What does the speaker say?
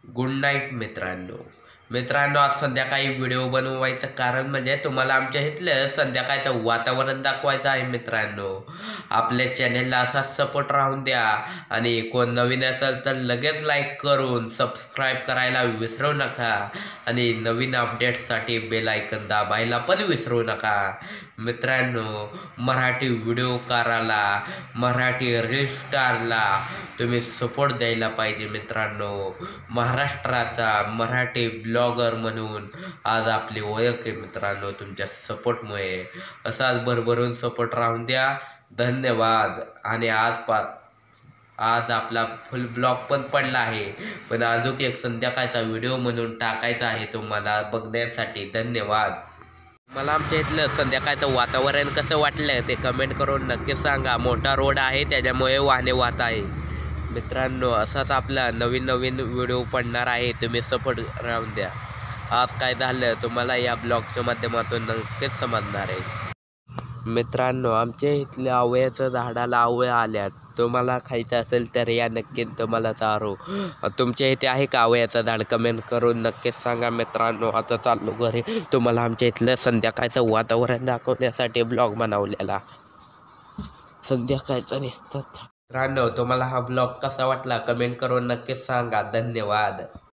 Good night मित्रांनो आज संध्याकाळी व्हिडिओ बनवायचं कारण म्हणजे तुम्हाला आमच्या इथलं संध्याकाळचं वातावरण दाखवायचं आहे मित्रांनो. आपल्या चॅनेलला असाच सपोर्ट राहून द्या आणि कोण नवीन असेल तर लगेच लाईक करून सबस्क्राईब करायला विसरू नका आणि नवीन अपडेट्ससाठी बेल आयकन दाबायला पण विसरू नका. मित्रांनो, मराठी व्हिडिओकाराला, मराठी रील स्टारला तुम्ही सपोर्ट द्यायला पाहिजे मित्रांनो. महाराष्ट्राचा मराठी ब्लॉगर म्हणून आज आपली ओळख आहे मित्रांनो. तुमच्या सपोर्टमुळे असाच भरभरून सपोर्ट राहून द्या. धन्यवाद. आणि आज आपला फुल ब्लॉग पण पडला आहे, पण अजून एक संध्याकाळचा व्हिडिओ म्हणून टाकायचा आहे तुम्हाला बघण्यासाठी. धन्यवाद. मला आमच्या इथलं संध्याकाळचं वातावरण कसं वाटलं ते कमेंट करून नक्की सांगा. मोठा रोड आहे त्याच्यामुळे वाहने वाहत आहे मित्रांनो. असाच आपला नवीन व्हिडिओ पडणार आहे, तुम्ही सपोर्ट राहून द्या. आज काय झालं तुम्हाला या ब्लॉगच्या माध्यमातून नक्कीच समजणार आहे मित्रांनो. आमच्या इथल्या आवळ्याच्या झाडाला आवळ्या आल्यात. तुम्हाला खायचं असेल तर या नक्की, तुम्हाला चारू. तुमच्या इथे आहे का आवळ्याचं झाड? कमेंट करून नक्कीच सांगा मित्रांनो. आता चाललो घरी. तुम्हाला आमच्या इथलं संध्याकाळचं वातावरण दाखवण्यासाठी ब्लॉग बनवलेला. संध्याकाळचं नसतं मित्रांनो. तुम्हाला हा ब्लॉग कसा वाटला कमेंट करून नक्कीच सांगा. धन्यवाद.